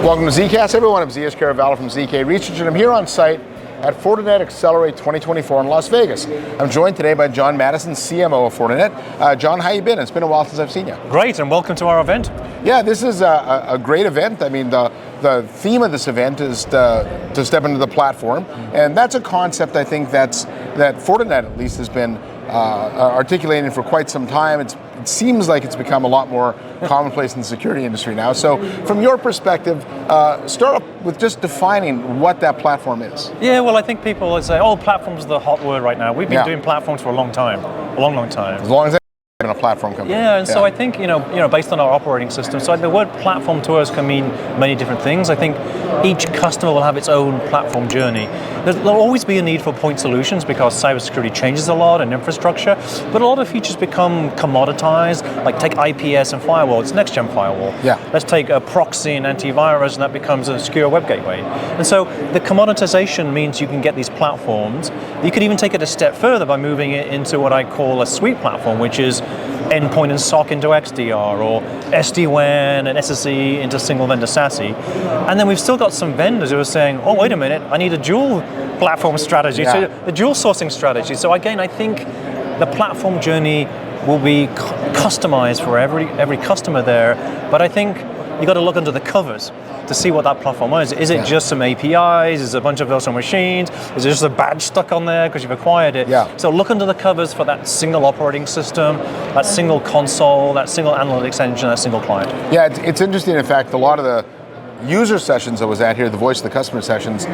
Welcome to ZKast, everyone. I'm Zeus Caravallo from ZK Research, and I'm here on site at Fortinet Accelerate 2024 in Las Vegas. I'm joined today by John Maddison, CMO of Fortinet. John, how you been? It's been a while since I've seen you. Great, and welcome to our event. Yeah, this is a great event. I mean, the theme of this event is to step into the platform, and that's a concept I think that Fortinet at least has been articulating for quite some time. It seems like it's become a lot more commonplace in the security industry now. So from your perspective, start up with just defining what that platform is. Yeah, well, I think people would say, oh, platform's the hot word right now. We've been doing platforms for a long time, a long time. As long as in a platform company. Yeah, and so I think, you know, based on our operating system, so the word platform to us can mean many different things. I think each customer will have its own platform journey. There'll always be a need for point solutions because cybersecurity changes a lot and infrastructure, but a lot of features become commoditized, like take IPS and firewall, it's next-gen firewall. Yeah. Let's take a proxy and antivirus, and that becomes a secure web gateway. And so the commoditization means you can get these platforms. You could even take it a step further by moving it into what I call a suite platform, which is endpoint and SOC into XDR, or SD-WAN and SSE into single vendor SASE. And then we've still got some vendors who are saying, oh, wait a minute, I need a dual platform strategy, so the dual sourcing strategy. So again, I think the platform journey will be customized for every customer there, but I think you got to look under the covers to see what that platform is. Is it just some APIs? Is it a bunch of virtual machines? Is it just a badge stuck on there because you've acquired it? Yeah. So look under the covers for that single operating system, that single console, that single analytics engine, that single client. Yeah, it's interesting. In fact, a lot of the user sessions I was at here, the voice of the customer sessions,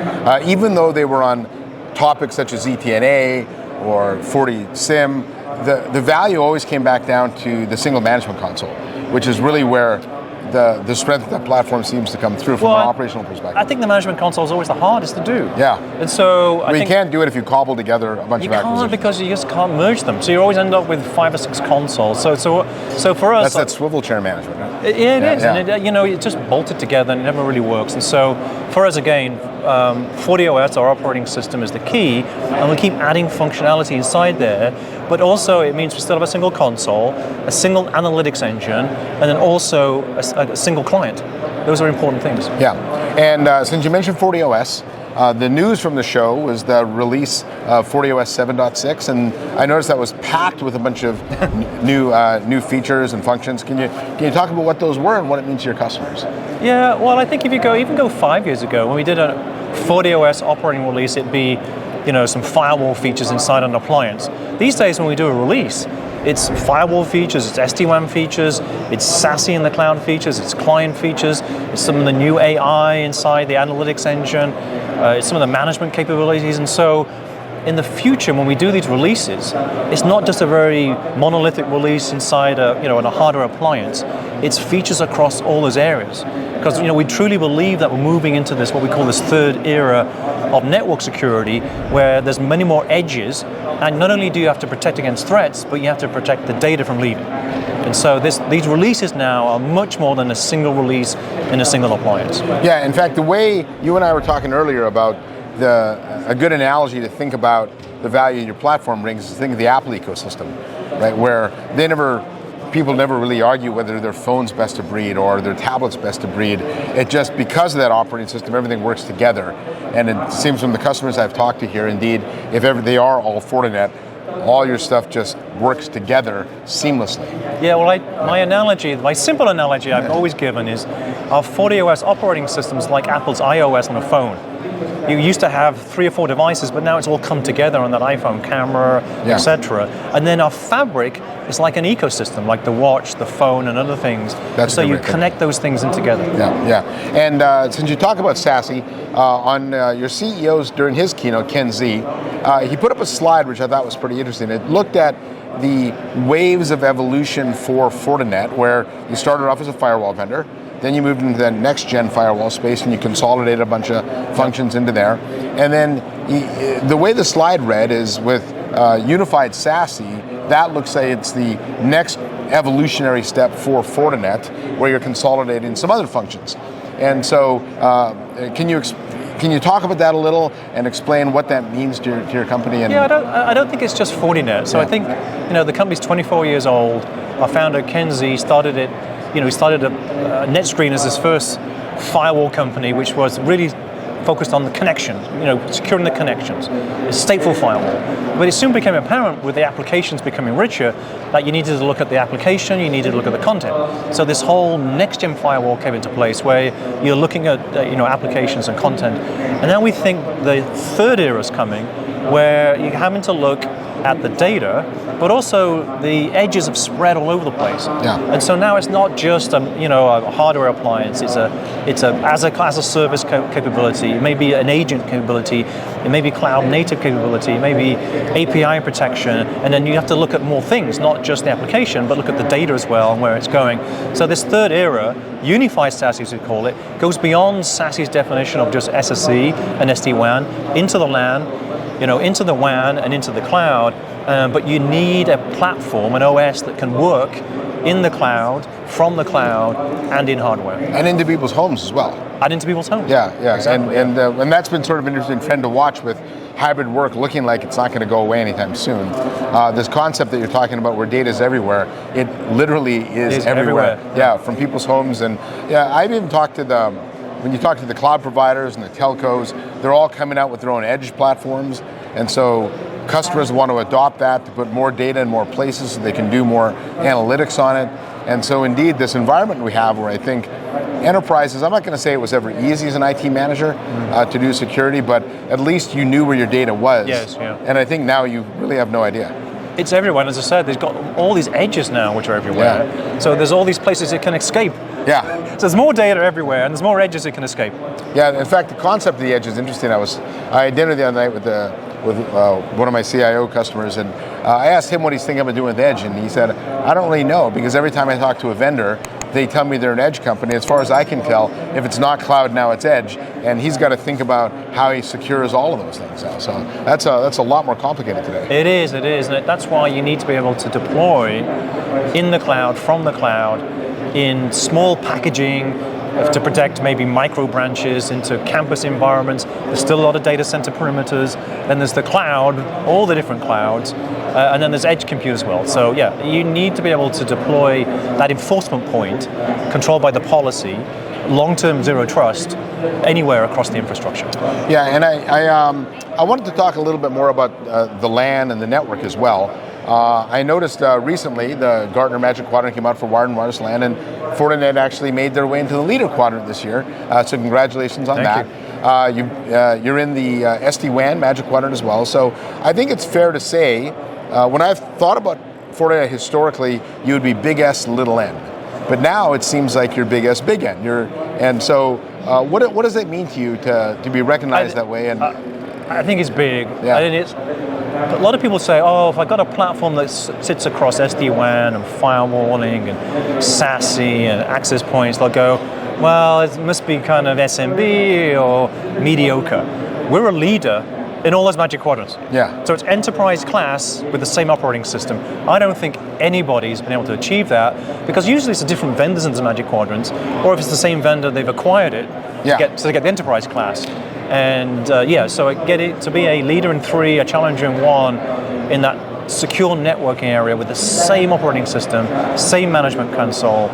even though they were on topics such as ZTNA or FortiSIM, the value always came back down to the single management console, which is really where the strength of that platform seems to come through from an operational perspective. I think the management console is always the hardest to do. Yeah. And so you can't do it if you cobble together a bunch of acquisitions. You can't, because you just can't merge them. So you always end up with 5 or 6 consoles. So for us, that's that swivel chair management, right? It is, and it's just bolted together and it never really works. And so for us, again, FortiOS, our operating system, is the key, and we keep adding functionality inside there. But also, it means we still have a single console, a single analytics engine, and then also a single client. Those are important things. Yeah, and since you mentioned FortiOS, the news from the show was the release of FortiOS 7.6, and I noticed that was packed with a bunch of new features and functions. Can you talk about what those were and what it means to your customers? Yeah, well, I think if you even go 5 years ago, when we did a FortiOS operating release, it'd be some firewall features inside an appliance. These days, when we do a release, it's firewall features, it's SD-WAN features, it's SASE in the cloud features, it's client features, it's some of the new AI inside the analytics engine, it's some of the management capabilities. And so in the future, when we do these releases, it's not just a very monolithic release inside in a hardware appliance. It's features across all those areas. Because we truly believe that we're moving into this, what we call this third era of network security, where there's many more edges, and not only do you have to protect against threats, but you have to protect the data from leaving. And so these releases now are much more than a single release in a single appliance. Yeah, in fact, the way you and I were talking earlier about a good analogy to think about the value your platform brings is to think of the Apple ecosystem, right? Where people never really argue whether their phone's best of breed or their tablet's best of breed. It just, because of that operating system, everything works together. And it seems from the customers I've talked to here, indeed, if ever they are all Fortinet, all your stuff just works together seamlessly. Yeah, well, my simple analogy I've always given is our FortiOS operating systems like Apple's iOS on a phone. You used to have 3 or 4 devices, but now it's all come together on that iPhone camera, etc. And then our fabric is like an ecosystem, like the watch, the phone, and other things. So you connect those things in together. Yeah. And since you talk about SASE, on your CEO's during his keynote, Ken Z, he put up a slide which I thought was pretty interesting. It looked at the waves of evolution for Fortinet, where you started off as a firewall vendor. Then you moved into the next-gen firewall space and you consolidated a bunch of functions into there. And then the way the slide read is with unified SASE, that looks like it's the next evolutionary step for Fortinet, where you're consolidating some other functions. And so can you talk about that a little and explain what that means to your company? And I don't think it's just Fortinet. So I think the company's 24 years old. Our founder Ken Z started it. He started NetScreen as his first firewall company which was really focused on the connection, securing the connections. It's stateful firewall. But it soon became apparent with the applications becoming richer that you needed to look at the application, you needed to look at the content. So this whole next-gen firewall came into place where you're looking at applications and content. And now we think the third era is coming where you're having to look at the data, but also the edges have spread all over the place. Yeah. And so now it's not just a hardware appliance. It's a as a service capability. It may be an agent capability. It may be cloud native capability. It may be API protection. And then you have to look at more things, not just the application, but look at the data as well and where it's going. So this third era, unified SASE as we call it, goes beyond SASE's definition of just SSE and SD-WAN into the LAN, into the WAN and into the cloud, but you need a platform, an OS that can work in the cloud, from the cloud, and in hardware. And into people's homes as well. And into people's homes. Yeah. Exactly, and that's been sort of an interesting trend to watch with hybrid work looking like it's not going to go away anytime soon. This concept that you're talking about where data is everywhere, it literally is everywhere. Yeah, from people's homes. And I've even talked to when you talk to the cloud providers and the telcos, they're all coming out with their own edge platforms. And so customers want to adopt that to put more data in more places so they can do more analytics on it. And so indeed, this environment we have where I think enterprises, I'm not going to say it was ever easy as an IT manager to do security, but at least you knew where your data was. Yes, yeah. And I think now you really have no idea. It's everywhere. As I said, there's got all these edges now which are everywhere. Yeah. So there's all these places it can escape. Yeah. So there's more data everywhere and there's more edges it can escape. Yeah, in fact, the concept of the edge is interesting. I had dinner the other night with one of my CIO customers, and I asked him what he's thinking about doing with edge, and he said, I don't really know, because every time I talk to a vendor, they tell me they're an edge company. As far as I can tell, if it's not cloud, now it's edge, and he's got to think about how he secures all of those things now. So that's a lot more complicated today. It is, and that's why you need to be able to deploy in the cloud, from the cloud, in small packaging, to protect maybe micro branches into campus environments. There's still a lot of data center perimeters. Then there's the cloud, all the different clouds, and then there's edge compute as well. So yeah, you need to be able to deploy that enforcement point controlled by the policy, long-term zero trust, anywhere across the infrastructure. Yeah, and I wanted to talk a little bit more about the LAN and the network as well. I noticed recently the Gartner Magic Quadrant came out for wired and wireless LAN, and Fortinet actually made their way into the leader quadrant this year. So congratulations on Thank that. You're in the SD-WAN Magic Quadrant as well. So I think it's fair to say, when I've thought about Fortinet historically, you would be big S, little n. But now it seems like you're big S, big N. So what does that mean to you to be recognized that way? And I think it's big. Yeah. A lot of people say, if I got a platform that sits across SD-WAN and firewalling and SASE and access points, they'll go, well, it must be kind of SMB or mediocre. We're a leader in all those Magic Quadrants. Yeah. So it's enterprise class with the same operating system. I don't think anybody's been able to achieve that, because usually it's the different vendors in the Magic Quadrants, or if it's the same vendor, they've acquired it so they get the enterprise class. And so get it to be a leader in 3, a challenger in 1, in that secure networking area with the same operating system, same management console,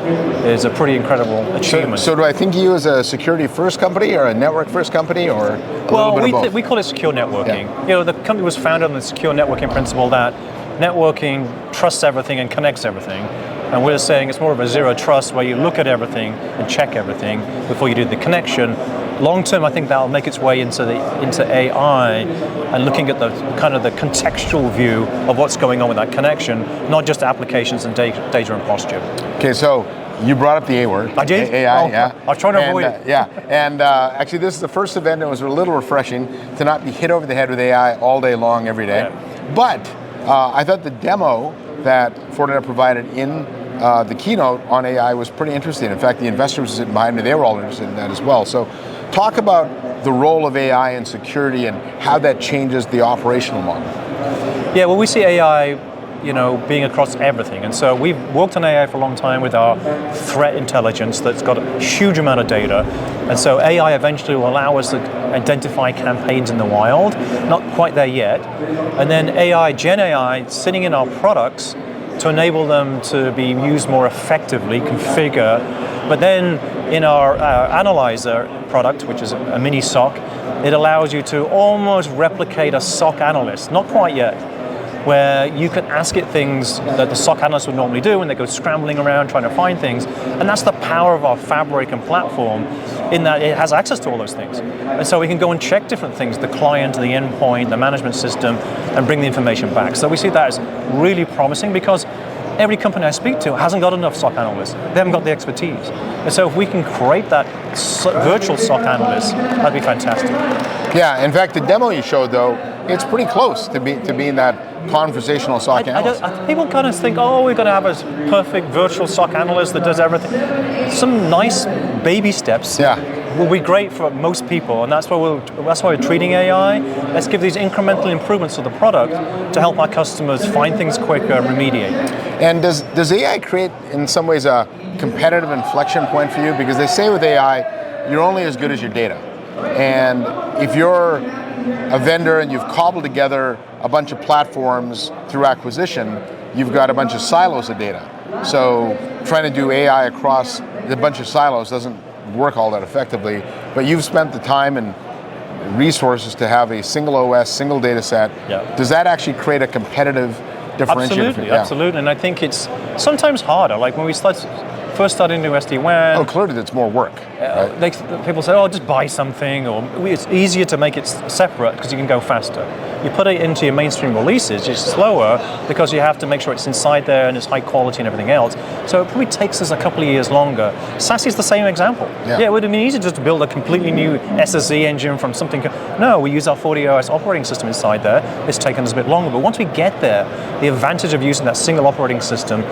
is a pretty incredible achievement. So do I think of you as a security first company or a network first company, or a little bit of both? We call it secure networking. Yeah. The company was founded on the secure networking principle that networking trusts everything and connects everything. And we're saying it's more of a zero trust where you look at everything and check everything before you do the connection. Long term, I think that'll make its way into AI and looking at the kind of the contextual view of what's going on with that connection, not just applications and data and posture. Okay, so you brought up the A word. I did? AI, yeah. I was trying to avoid it. And actually this is the first event that was a little refreshing to not be hit over the head with AI all day long, every day. Yeah. But I thought the demo that Fortinet provided in the keynote on AI was pretty interesting. In fact, the investors sitting behind me, they were all interested in that as well. So talk about the role of AI in security and how that changes the operational model. Yeah, well, we see AI, being across everything. And so we've worked on AI for a long time with our threat intelligence that's got a huge amount of data. And so AI eventually will allow us to identify campaigns in the wild, not quite there yet. And then AI, Gen AI, sitting in our products, to enable them to be used more effectively, configure. But then in our analyzer product, which is a mini SOC, it allows you to almost replicate a SOC analyst, not quite yet, where you can ask it things that the SOC analysts would normally do when they go scrambling around trying to find things. And that's the power of our fabric and platform, in that it has access to all those things. And so we can go and check different things, the client, the endpoint, the management system, and bring the information back. So we see that as really promising, because every company I speak to hasn't got enough SOC analysts. They haven't got the expertise. And so if we can create that virtual SOC analyst, that'd be fantastic. Yeah, in fact, the demo you showed, though, it's pretty close to being that conversational SOC analyst. People kind of think, oh, we're going to have a perfect virtual SOC analyst that does everything. Some nice baby steps will be great for most people, and that's why we're treating AI. Let's give these incremental improvements to the product to help our customers find things quicker, remediate. And does AI create, in some ways, a competitive inflection point for you? Because they say with AI, you're only as good as your data. And if you're a vendor and you've cobbled together a bunch of platforms through acquisition, you've got a bunch of silos of data. So trying to do AI across a bunch of silos doesn't work all that effectively, but you've spent the time and resources to have a single OS, single data set. Yeah. Does that actually create a competitive differentiator? Absolutely, and I think it's sometimes harder. Like when we first started into SD-WAN. Oh, clearly it's more work. Right? People say, oh, just buy something, or it's easier to make it separate because you can go faster. You put it into your mainstream releases, it's slower because you have to make sure it's inside there and it's high quality and everything else. So it probably takes us a couple of years longer. SASE is the same example. Yeah, it would have been easy just to build a completely new SSE engine from something. No, we use our FortiOS operating system inside there. It's taken us a bit longer, but once we get there, the advantage of using that single operating system,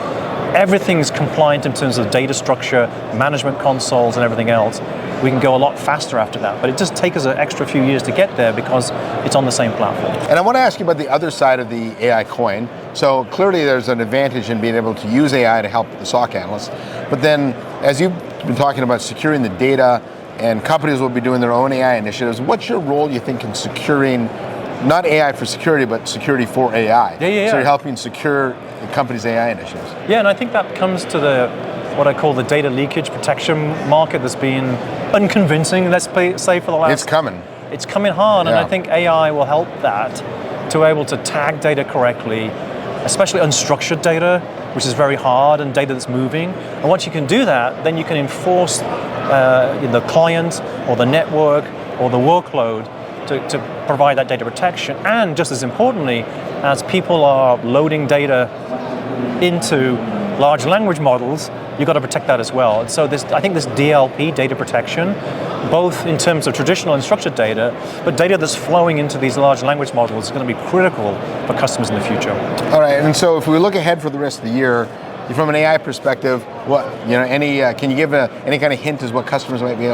everything's compliant in terms of data structure, management consoles, and everything else. We can go a lot faster after that, but it just takes us an extra few years to get there because it's on the same platform. And I want to ask you about the other side of the AI coin. So clearly there's an advantage in being able to use AI to help the SOC analyst, but then as you've been talking about securing the data, and companies will be doing their own AI initiatives, what's your role, you think, in securing, not AI for security, but security for AI? So you're helping secure the company's AI initiatives. Yeah, and I think that comes to what I call the data leakage protection market that's been unconvincing, let's say, for the last... It's coming hard, and I think AI will help that, to be able to tag data correctly, especially unstructured data, which is very hard, and data that's moving. And once you can do that, then you can enforce the client or the network or the workload to provide that data protection. And just as importantly, as people are loading data into large language models, you've got to protect that as well. And so I think this DLP, data protection, both in terms of traditional and structured data, but data that's flowing into these large language models is going to be critical for customers in the future. All right, and so if we look ahead for the rest of the year, from an AI perspective, can you give any kind of hint as what customers might be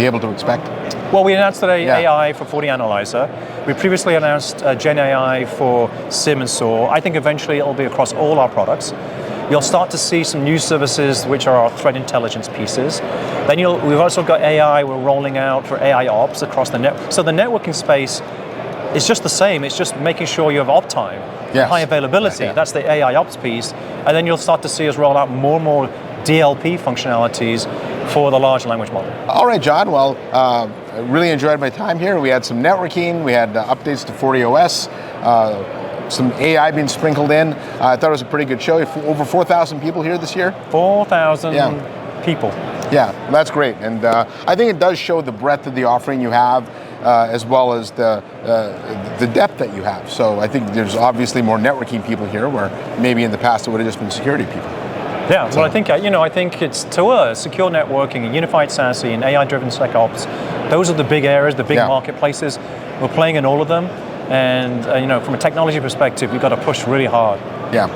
able to expect? Well, we announced today AI for FortiAnalyzer. We previously announced Gen AI for SIEM and SOAR. I think eventually it'll be across all our products. You'll start to see some new services which are our threat intelligence pieces. Then we've also got AI we're rolling out for AI ops across the net. So the networking space is just the same. It's just making sure you have uptime, high availability. That's the AI ops piece. And then you'll start to see us roll out more and more DLP functionalities for the large language model. All right, John. Well, I really enjoyed my time here. We had some networking. We had updates to FortiOS. Some AI being sprinkled in. I thought it was a pretty good show. Over 4,000 people here this year. 4,000 people. Yeah, that's great. And I think it does show the breadth of the offering you have, as well as the depth that you have. So I think there's obviously more networking people here, where maybe in the past it would have just been security people. Yeah, so I think it's, to us, secure networking and unified SASE and AI-driven SecOps. Those are the big areas, the big marketplaces. We're playing in all of them. And from a technology perspective, we've got to push really hard. Yeah.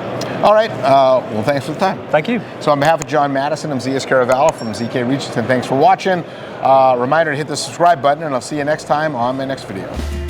All right. Well, thanks for the time. Thank you. So on behalf of John Maddison, I'm Zeus Caravallo from ZK Reach, and thanks for watching. Reminder to hit the subscribe button, and I'll see you next time on my next video.